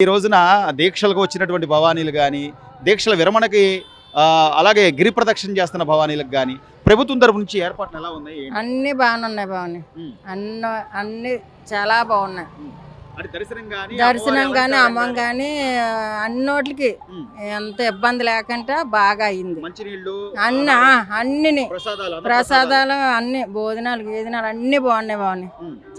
ఈ రోజున దీక్షలకు వచ్చినటువంటి భవానీలు కానీ దీక్షల విరమణకి అలాగే గిరి ప్రదక్షిణ చేస్తున్న భవానీలకు కానీ ప్రభుత్వం తరపు నుంచి ఏర్పాట్లు ఎలా ఉన్నాయి? అన్ని బాగానే ఉన్నాయి భవాని, అన్ని చాలా బాగున్నాయి. దర్శనం కానీ అమ్మం కానీ అన్నోట్లకి ఎంత ఇబ్బంది లేకుండా బాగా అయింది. అన్ని ప్రసాదాలు అన్ని భోజనాలు అన్ని బాగున్నాయి భవాని.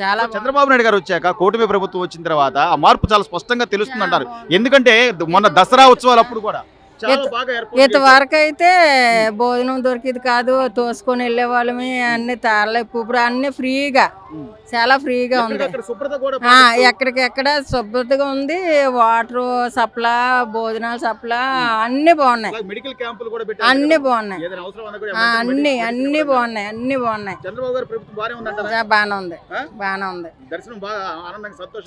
చాలా చంద్రబాబు నాయుడు గారు వచ్చాక కూటమి ప్రభుత్వం వచ్చిన తర్వాత ఆ మార్పు చాలా స్పష్టంగా తెలుస్తుంది అంటారు. ఎందుకంటే మొన్న దసరా ఉత్సవాలు అప్పుడు కూడా ఇంతవరకు అయితే భోజనం దొరికింది కాదు, తోసుకొని వెళ్ళే వాళ్ళమి. అన్ని తారలే ఇప్పుడు అన్ని ఫ్రీగా, చాలా ఫ్రీగా ఉంది. ఎక్కడికెక్కడ శుభ్రతగా ఉంది. వాటర్ సప్లా, భోజనాలు సప్లా అన్ని బాగున్నాయి. అన్ని బాగున్నాయి, అన్ని బాగున్నాయి. బాగానే ఉంది,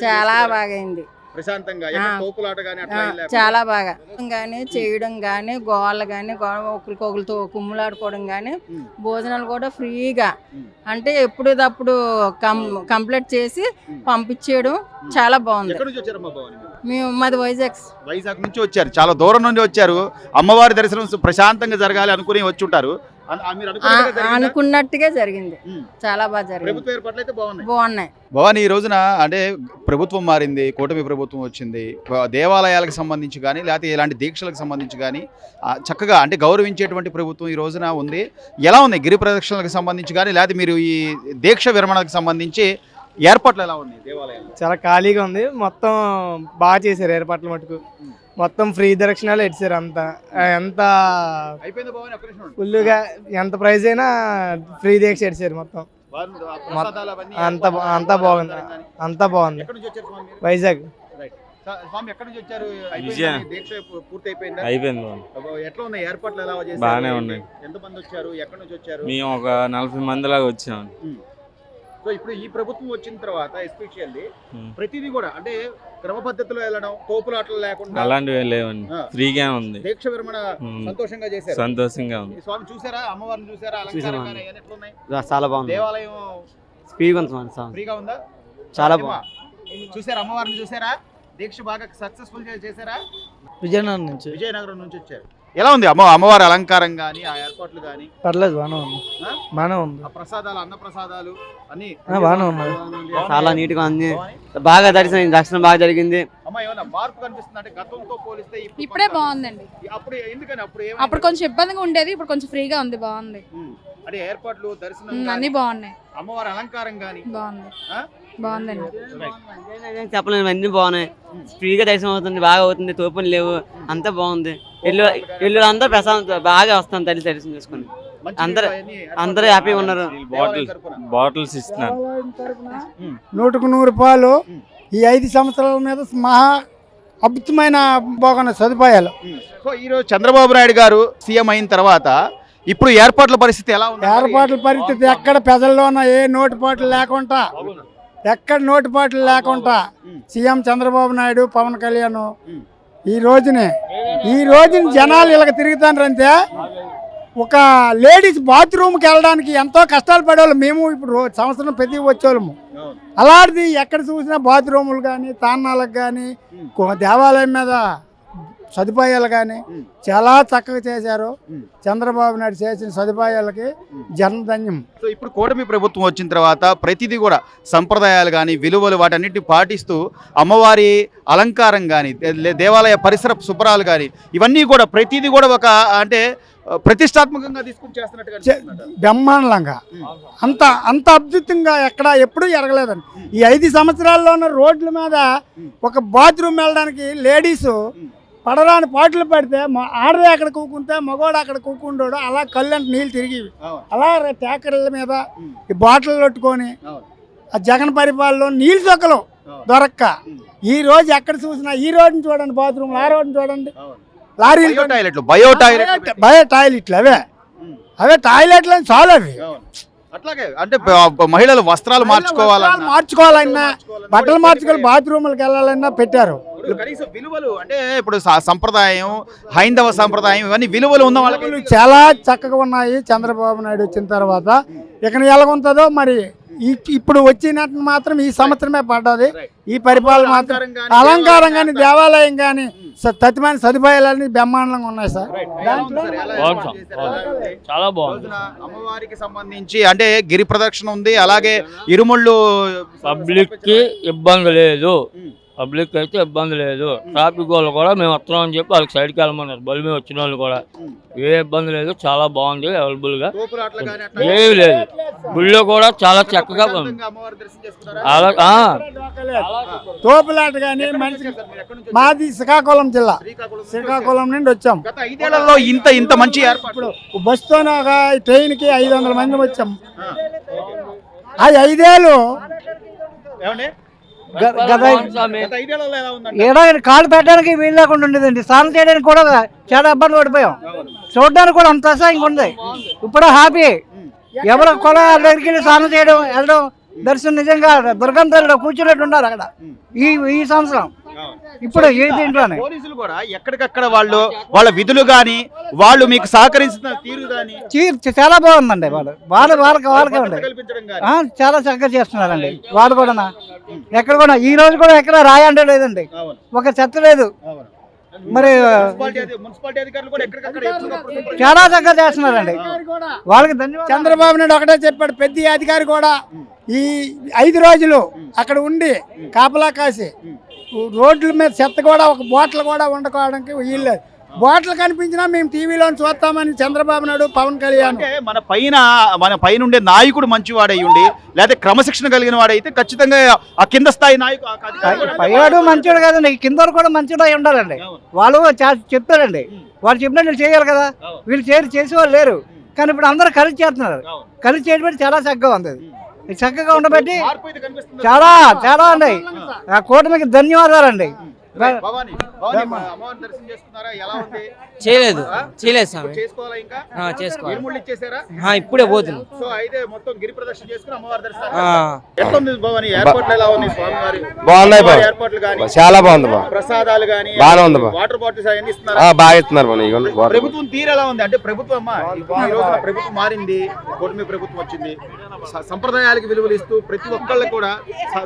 చాలా బాగా అయింది. చాలా బాగా కానీ చేయడం కానీ గోళ్ళు కానీ ఒకరికొకరితో కుమ్ములాడుకోవడం కానీ భోజనాలు కూడా ఫ్రీగా, అంటే ఎప్పుడప్పుడు కంప్లీట్ చేసి పంపించేయడం చాలా బాగుంది. మేము మాది వైజాగ్ నుంచి వచ్చారు, చాలా దూరం నుంచి వచ్చారు. అమ్మవారి దర్శనం ప్రశాంతంగా జరగాలి అనుకుని వచ్చి ఉంటారు. అనుకున్నట్టుగా జరిగింది, చాలా బాగా జరిగింది, బాగున్నాయి. భవాని, ఈ రోజున అంటే ప్రభుత్వం మారింది, కూటమి ప్రభుత్వం వచ్చింది. దేవాలయాలకు సంబంధించి కానీ లేకపోతే ఇలాంటి దీక్షలకు సంబంధించి కానీ చక్కగా అంటే గౌరవించేటువంటి ప్రభుత్వం ఈ రోజున ఉంది. ఎలా ఉన్నాయి గిరి ప్రదక్షిణలకు సంబంధించి కానీ లేకపోతే మీరు ఈ దీక్ష విరమణకు సంబంధించి ఏర్పాట్లు ఎలా ఉన్నాయి? దేవాలయాలు చాలా ఖాళీగా ఉంది, మొత్తం బాగా చేశారు ఏర్పాట్లు. మటుకు మొత్తం ఫ్రీ దర్శనాలు ఇచ్చారు. ఎంత ఫుల్గా ఎంత ప్రైజ్ అయినా ఫ్రీ దీక్ష ఇచ్చారు. మొత్తం అంతా బాగుంది, అంతా బాగుంది. వైజాగ్. బాగానే ఉన్నాయి. మేము ఒక 40 మంది లాగా వచ్చాము. సో ఇప్పుడు ఈ ప్రభుత్వం వచ్చిన తర్వాత ఎస్పెషల్లీ ప్రతిదీ కూడా అంటే క్రమ పద్ధతిలో వెళ్ళడం, తోపులాటలు లేకుండా అలాంటివి లేవండి, ఫ్రీగా ఉంది. దీక్ష విరమణ సంతోషంగా చేశారు, సంతోషంగా ఉంది. స్వామి చూసారా? అమ్మవారిని చూసారా? అలంకారంగానే ఎట్లున్నాయి? చాలా బాగుంది. దేవాలయం ఫ్రీగా ఉందా? చాలా బాగుంది. చూసారా? అమ్మవారిని చూసారా? దీక్ష బాగా సక్సెస్ఫుల్ చేశారా? విజయనగరం నుంచి వచ్చారు. ఎలా ఉంది అమ్మవారి అలంకారం కానీ ఆ ఏర్పాట్లు కానీ? పర్లేదు, బాగానే ఉంది. ప్రసాదాలు, అన్న ప్రసాదాలు అన్ని బాగానే ఉన్నాయి, చాలా నీట్ గా ఉంది. బాగా దర్శనం బాగా జరిగింది. ఏమన్నా మార్పు కనిపిస్తుంది అంటే గతంతో పోలిస్తే ఇప్పుడే బాగుందండి. అప్పుడు కొంచెం ఇబ్బందిగా ఉండేది, ఇప్పుడు కొంచెం ఫ్రీగా ఉంది, బాగుంది. అంటే ఏర్పాట్లు, దర్శనం అన్ని బాగున్నాయి. అమ్మవారి అలంకారం కానీ బాగుందండి. చెప్పలేము, అన్ని బాగున్నాయి. ఫ్రీగా దర్శనం అవుతుంది, బాగా అవుతుంది, తోపులు లేవు, అంతా బాగుంది. ఇల్లు అందరూ ప్రశాంత బాగా వస్తాను తల్లి దర్శనం చేసుకుని. అందరూ హ్యాపీగా ఉన్నారు. బాటిల్స్ ఇస్తున్నారు. 100కు 100 రూపాయలు. ఈ 5 సంవత్సరాల మీద మహా అద్భుతమైన బాగున్న సదుపాయాలు. సో ఈరోజు చంద్రబాబు నాయుడు గారు సీఎం అయిన తర్వాత ఇప్పుడు ఏర్పాట్ల పరిస్థితి ఎలా ఉంది? ఏర్పాట్ల పరిస్థితి ఎక్కడ ప్రజల్లోన ఏ నోటుపాట్లు లేకుండా, ఎక్కడ నోటుపాట్లు లేకుండా సీఎం చంద్రబాబు నాయుడు, పవన్ కళ్యాణ్ ఈ రోజున జనాలు ఇలాగ తిరుగుతారంటే ఒక లేడీస్ బాత్రూమ్కి వెళ్ళడానికి ఎంతో కష్టాలు పడేవాళ్ళు. మేము ఇప్పుడు సంవత్సరం ప్రతి వచ్చేవాళ్ళము. అలాంటిది ఎక్కడ చూసినా బాత్రూములు కానీ, తాన్నాలకు కానీ, దేవాలయం మీద సదుపాయాలు కానీ చాలా చక్కగా చేశారు. చంద్రబాబు నాయుడు చేసిన సదుపాయాలకి జనధన్యం. సో ఇప్పుడు కూటమి ప్రభుత్వం వచ్చిన తర్వాత ప్రతిదీ కూడా సంప్రదాయాలు కానీ, విలువలు వాటన్నిటిని పాటిస్తూ అమ్మవారి అలంకారం కానీ, దేవాలయ పరిసర శుభ్రాలు కానీ ఇవన్నీ కూడా ప్రతిదీ కూడా ఒక అంటే ప్రతిష్టాత్మకంగా తీసుకుని చేస్తున్నట్టుగా బ్రహ్మాండంగా అంత అద్భుతంగా ఎప్పుడూ ఎరగలేదండి. ఈ 5 సంవత్సరాల్లోనే రోడ్ల మీద ఒక బాత్రూమ్ వెళ్ళడానికి లేడీసు పడరాని పాటలు పడితే ఆడదే అక్కడ కూకుంటే మగవాడు అక్కడ కూకుంటాడు. అలా కళ్ళంటే నీళ్ళు తిరిగి అలా ట్యాకర్ల మీద ఈ బాటిల్ కొట్టుకొని ఆ జగన్ పరిపాలనలో నీళ్ళు చొక్కలు దొరక్క ఈ రోజు ఎక్కడ చూసినా ఈ రోడ్డుని చూడండి, బాత్రూమ్ ఆ రోడ్డుని చూడండి, లారీలు, బయో టాయిలెట్లు అవే టాయిలెట్లు అని చాలు. అవి అట్లాగే అంటే మహిళలు వస్త్రాలు మార్చుకోవాలన్నా, బట్టలు మార్చుకోవాలి, బాత్రూములకు వెళ్ళాలన్నా పెట్టారు. కనీసం విలువలు అంటే ఇప్పుడు సంప్రదాయం, హైందవ సంప్రదాయం ఇవన్నీ విలువలు ఉన్న వాళ్ళకి చాలా చక్కగా ఉన్నాయి. చంద్రబాబు నాయుడు వచ్చిన తర్వాత ఇక ఎలాగుంటుందో మరి ఇప్పుడు వచ్చినట్టు మాత్రం ఈ సంవత్సరమే పడ్డది. ఈ పరిపాలన మాత్రం అలంకారం కానీ దేవాలయం కానీ తత్తిమైన సదుపాయాలన్నీ బ్రహ్మాండంగా ఉన్నాయి సార్. చాలా బాగుంది. అమ్మవారికి సంబంధించి అంటే గిరి ప్రదక్షిణ ఉంది, అలాగే ఇరుముళ్ళు పబ్లిక్ కి ఇబ్బంది లేదు, పబ్లిక్ అయితే ఇబ్బంది లేదు. ట్రాఫిక్ వాళ్ళు కూడా మేము వస్తున్నాం అని చెప్పి వాళ్ళకి సైడ్కి వెళ్ళమన్నారు. బలి మీద వచ్చిన వాళ్ళు కూడా ఏ ఇబ్బంది లేదు, చాలా బాగుంది. అవైలబుల్ గా ఏమి లేదు. గుళ్ళో కూడా చాలా చక్కగా తోపులాట కానీ మాది శ్రీకాకుళం జిల్లా, శ్రీకాకుళం నుండి వచ్చాం. గత 5 ఏళ్లలో ఇంత మంచి ఏర్పాట్లు. బస్తో ట్రైన్ కి 500 మంది వచ్చాం. అది 5 ఏళ్ళు కాలు పెట్టడానికి వీలు లేకుండా ఉండేదండి. స్నానం చేయడానికి కూడా చాలా ఇబ్బంది పడిపోయాం. చూడడానికి కూడా అంత అసహ్యంగా ఉంది. ఇప్పుడు హ్యాపీ. ఎవరు కూడా దగ్గరికి వెళ్ళి స్నానం చేయడం వెళ్ళడం దర్శనం నిజంగా దుర్గంధంలో కూర్చున్నట్టు ఉన్నారు అక్కడ ఈ సంవత్సరం. ఇప్పుడు ఏ దీంట్లోనే పోలీసులు కూడా ఎక్కడికక్కడ వాళ్ళ విధులు గాని వాళ్ళు మీకు సహకరించిన తీరు గాని చాలా బాగుందండి. వాళ్ళకే ఉండే చాలా చక్కగా చేస్తున్నారండి. వాళ్ళు కూడా ఎక్కడ కూడా ఈ రోజు కూడా ఎక్కడ రాయండి లేదండి, ఒక చెత్త లేదు. మరి మున్సిపాలిటీ అధికారులు కూడా ఎక్కడికక్కడ చాలా చక్కగా చేస్తున్నారండి. వాళ్ళకి ధన్యవాదాలు. చంద్రబాబు నాయుడు ఒకటే చెప్పాడు, పెద్ద అధికారి కూడా ఈ 5 రోజులు అక్కడ ఉండి కాపలా కాసి రోడ్ల మీద చెత్త కూడా ఒక బాటిల్ కూడా వండుకోవడానికి వీల్లేదు. బాటిల్ కనిపించినా మేము టీవీలో చూస్తామని చంద్రబాబు నాయుడు, పవన్ కళ్యాణ్. మన పైన ఉండే నాయకుడు మంచివాడై ఉండి లేదా క్రమశిక్షణ కలిగిన వాడైతే ఖచ్చితంగా ఆ కింద స్థాయి నాయకుడు పైవాడు మంచివాడు కదండి, కింద కూడా మంచివాడు అయి ఉండాలండి. వాళ్ళు చెప్తారండి, వాళ్ళు చెప్పినట్టు వీళ్ళు చేయాలి కదా. వీళ్ళు చేసేవాళ్ళు లేరు, కానీ ఇప్పుడు అందరూ కలిసి చేస్తున్నారు. కలిసి చేయడం చాలా చక్కగా ఉంది. చక్కగా ఉండబట్టి చాలా చాలా ఉన్నాయి. ఆ కూటమికి ధన్యవాదాలండి. చేయలేదు స్వామి, చేసుకోవాలా ఇప్పుడే పోతున్నాం. సో అయితే మొత్తం గిరి ప్రదక్షిణ చేసుకుని అమ్మవారి దర్శనం భవాని ఏర్పాట్లు ఎలా ఉన్నాయి స్వామివారి? బాగున్నాయి బాబు, ఏర్పాట్లు గానీ చాలా బాగుంది బాబు. ప్రసాదాలు గానీ బాగానే ఉంది బాబు. వాటర్ బాటిల్స్ అవన్నీ ఇస్తున్నారు, బాగా ఇస్తున్నారు. ప్రభుత్వం తీరు ఎలా ఉంది అంటే ప్రభుత్వం ప్రభుత్వం మారింది, కూటమి ప్రభుత్వం వచ్చింది, సంప్రదాయాలకు విలువలు ఇస్తూ ప్రతి ఒక్కళ్ళు కూడా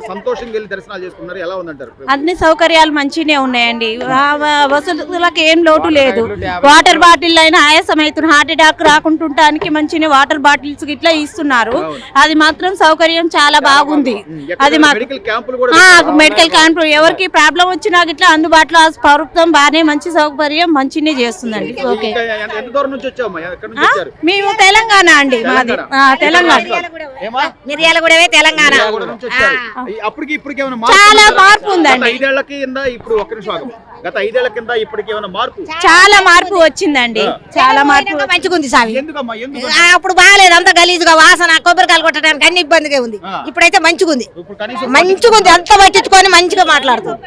సంతోషంగా వెళ్ళి దర్శనాలు చేసుకున్నారు. ఎలా ఉందంటారు? అన్ని సౌకర్యాలు మంచిగానే ఉన్నాయండి. వసతులకు ఏం లోటు లేదు. వాటర్ బాటిల్ అయినా ఆయాసం అవుతున్న హార్ట్ అటాక్ రాకుంటుంటానికి మంచిగా వాటర్ బాటిల్స్ ఇట్లా ఇస్తున్నారు. అది మాత్రం సౌకర్యం చాలా బాగుంది. అది మెడికల్ క్యాంప్ ఎవరికి ప్రాబ్లం వచ్చినా ఇట్లా అందుబాటులో ప్రభుత్వం బాగానే మంచి సౌకర్యం మంచినే చేస్తుందండి. ఓకే, మేము తెలంగాణ అండి, మాది తెలంగాణ, మిర్యాలగూడవే తెలంగాణ. చాలా మార్పు ఉందండి. గత 5 ఏళ్ల కింద ఇప్పటికి ఏమైనా మార్పు? చాలా మార్పు వచ్చిందండి, చాలా మార్పు మంచిగుంది సామి. అప్పుడు బాగాలేదు, అంత గలీజుగా వాసన, కొబ్బరికాయలు కొట్టడానికి అన్ని ఇబ్బందిగా ఉంది. ఇప్పుడైతే మంచిగుంది, మంచిగుంది. అంత పట్టించుకొని మంచిగా మాట్లాడుతుంది,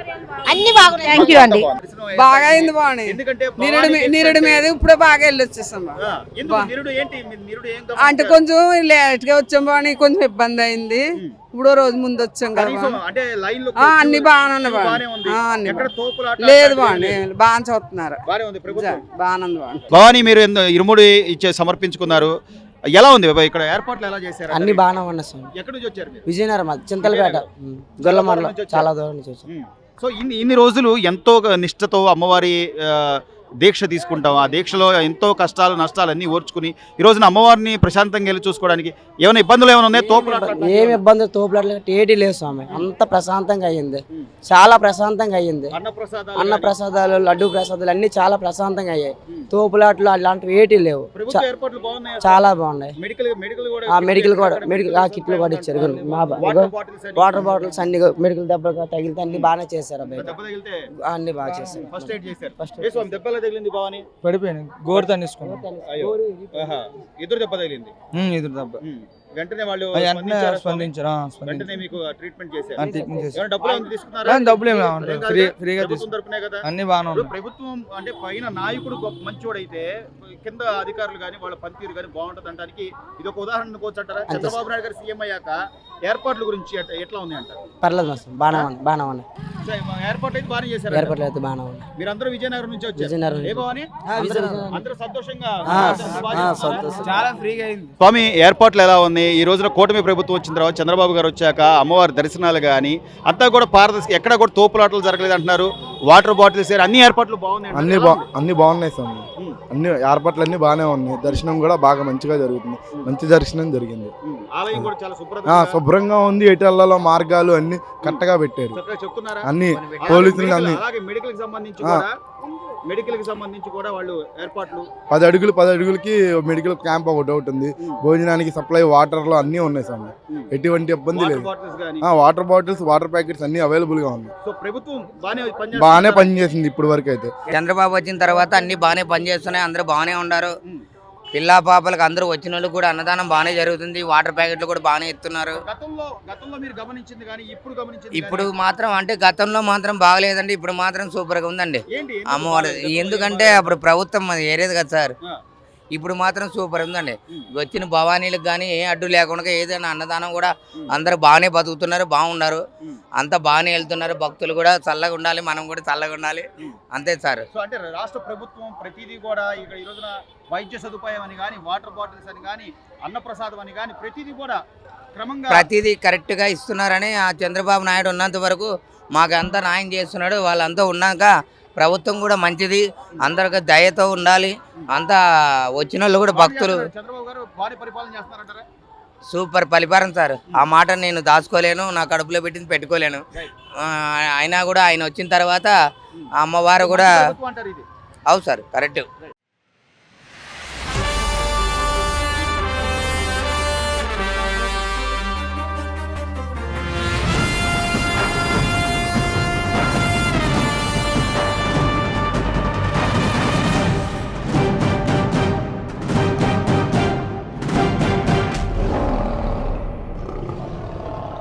అన్ని బాగున్నాయి. థ్యాంక్ యూ అండి. బాగా అయింది, బాగున్నాయి. నిరుడు మీద ఇప్పుడు బాగా వెళ్ళి వచ్చేసాం. అంటే కొంచెం లేట్ గా వచ్చాం, బాగా కొంచెం ఇబ్బంది అయింది. ఇప్పుడు రోజు ముందు వచ్చాం కదా, అన్ని బాగానే ఉన్నాయి. లేదు బాగుంది, బాగా చూస్తున్నారు. భవానీ, మీరు ఇరుముడి సమర్పించుకున్నారు, ఎలా ఉంది ఇక్కడ ఏర్పాట్లు ఎలా చేశారు? అన్ని బాగానే ఉన్నాయి సార్. ఎక్కడి నుంచి వచ్చారు? విజయనగరం, చింతలపేట, గొల్లమర్ల, చాలా దూరం నుంచి వచ్చారు. సో ఇన్ని రోజులు ఎంతో నిష్ఠతో అమ్మవారి దీక్ష తీసుకుంటాం. ఆ దీక్షలో ఎంతో కష్టాలు నష్టాలు అన్నీ ఓర్చుకుని ఈ రోజున అమ్మవారిని ప్రశాంతంగా వెళ్ళి చూసుకోవడానికి ఏమైనా ఇబ్బందులు ఏమైనా ఉన్నాయి? ఏమి ఇబ్బంది, తోపులాట్లు ఏటి లేదు స్వామి. అంత ప్రశాంతంగా అయ్యింది, చాలా ప్రశాంతంగా అయ్యింది. అన్న ప్రసాదాలు, లడ్డు ప్రసాదాలు అన్ని చాలా ప్రశాంతంగా అయ్యాయి. తోపులాట్లు అలాంటివి ఏటి లేవు, చాలా బాగున్నాయి. మెడికల్ కూడా కిట్లు కూడా ఇచ్చారు. వాటర్ బాటిల్స్ అన్ని మెడికల్ దెబ్బలు తగిలితే అన్ని బాగానే చేశారు. అన్ని బాగా చేశారు. పడిపోయాను, గోరుతో తీసుకున్నాను. ఎదురు దెబ్బ తగిలింది. ఎదురు దెబ్బ వెంటనే వాళ్ళు స్పందించారు. వెంటనే మీకు ట్రీట్మెంట్ చేశారు. డబ్బులు ఫ్రీగా అన్ని బాగానే. ప్రభుత్వం అంటే పైన నాయకుడు మంచోడైతే కింద అధికారులు కానీ వాళ్ళ పనితీరు కానీ బాగుంటుంది అనడానికి ఇది ఒక ఉదాహరణ అనుకోవచ్చు అంటారా? చంద్రబాబు నాయుడు గారు సీఎం అయ్యాక ఏర్పాట్ల గురించి ఎట్లా ఉంది అంటారు? పర్లేదు మాస్టర్ బాగానే ఉంది బాగానే ఉన్నాయి సో, ఏర్పాట్లు అయితే బాగానే చేశారు. ఏర్పాట్లు అయితే బాగానే ఉన్నాయి మీరందరూ విజయనగరం నుంచి వచ్చారు. విజయనగరం ఏ భవాని? అందరూ సంతోషంగా సంతోషం. చాలా ఫ్రీగా అయింది. స్వామి, ఏర్పాట్లు ఎలా ఉంది? ఈ రోజున కూటమి ప్రభుత్వం వచ్చిన తర్వాత చంద్రబాబు గారు వచ్చాక అమ్మవారి దర్శనాలు కానీ అంతా కూడా పారదర్శక, ఎక్కడ కూడా తోపులాటలు జరగలేదు అంటున్నారు. వాటర్ బాటిల్స్ అన్ని ఏర్పాట్లు బాగున్నాయి. అన్ని బాగున్నాయి స్వామి. అన్ని ఏర్పాట్లు అన్ని బాగానే ఉన్నాయి. దర్శనం కూడా బాగా మంచిగా జరుగుతుంది. మంచి దర్శనం జరిగింది. ఆలయం కూడా చాలా శుభ్రంగా ఉంది. ఎటు వెళ్ళాలో మార్గాలు అన్ని కరెక్ట్గా పెట్టారు. చెప్తున్నారా? అన్ని పోలీసులు అన్ని మెడికల్ కి సంబంధించి కూడా వాళ్ళు ఏర్పాట్లు 10 అడుగులకి మెడికల్ క్యాంప్ ఒకటి ఉంటుంది. భోజనానికి సప్లై వాటర్ లో అన్ని ఉన్నాయి స్వామి. ఎటువంటి ఇబ్బంది లేదు. వాటర్ బాటిల్స్ వాటర్ ప్యాకెట్స్ అన్ని అవైలబుల్ గా ఉన్నాయి. బాగానే పనిచేసింది ఇప్పుడు వరకు అయితే. చంద్రబాబు వచ్చిన తర్వాత అన్ని బాగానే పనిచేస్తున్నాయి. అందరూ బాగానే ఉన్నారు. పిల్లా పాపలకు అందరూ వచ్చిన వాళ్ళు కూడా అన్నదానం బాగానే జరుగుతుంది. వాటర్ ప్యాకెట్లు కూడా బాగానే ఇస్తున్నారు. ఇప్పుడు మాత్రం అంటే గతంలో మాత్రం బాగలేదండి. ఇప్పుడు మాత్రం సూపర్ గా ఉందండి అమ్మవారు. ఎందుకంటే అప్పుడు ప్రభుత్వం ఏరేది కదా సార్. ఇప్పుడు మాత్రం సూపర్ ఉందండి. వచ్చిన భవానీలకు కానీ ఏ అడ్డు లేకుండా ఏదైనా అన్నదానం కూడా అందరూ బాగానే బతుకుతున్నారు, బాగున్నారు. అంతా బాగానే వెళ్తున్నారు. భక్తులు కూడా చల్లగా ఉండాలి, మనం కూడా చల్లగా ఉండాలి. అంతే సార్. అంటే రాష్ట్ర ప్రభుత్వం ప్రతిదీ కూడా ఇక్కడ ఈ రోజున వైద్య సదుపాయం అని కానీ, వాటర్ బాటిల్స్ అని కానీ, అన్నప్రసాదం అని కానీ ప్రతిదీ కూడా క్రమంగా ప్రతిదీ కరెక్ట్ గా ఇస్తున్నారని ఆ చంద్రబాబు నాయుడు ఉన్నంత వరకు మాకు అంతా న్యాయం చేస్తున్నాడు. వాళ్ళంతా ఉన్నాక ప్రభుత్వం కూడా మంచిది. అందరికి దయతో ఉండాలి. అంతా వచ్చిన వాళ్ళు కూడా భక్తులు చంద్రబాబు గారు భారీ పరిపాలన చేస్తున్నారంటారా? సూపర్ పరిపాలన సార్. ఆ మాట నేను దాచుకోలేను, నా కడుపులో పెట్టింది పెట్టుకోలేను. అయినా కూడా ఆయన వచ్చిన తర్వాత అమ్మవారు కూడా అంటారు ఇది. అవు సార్ కరెక్ట్.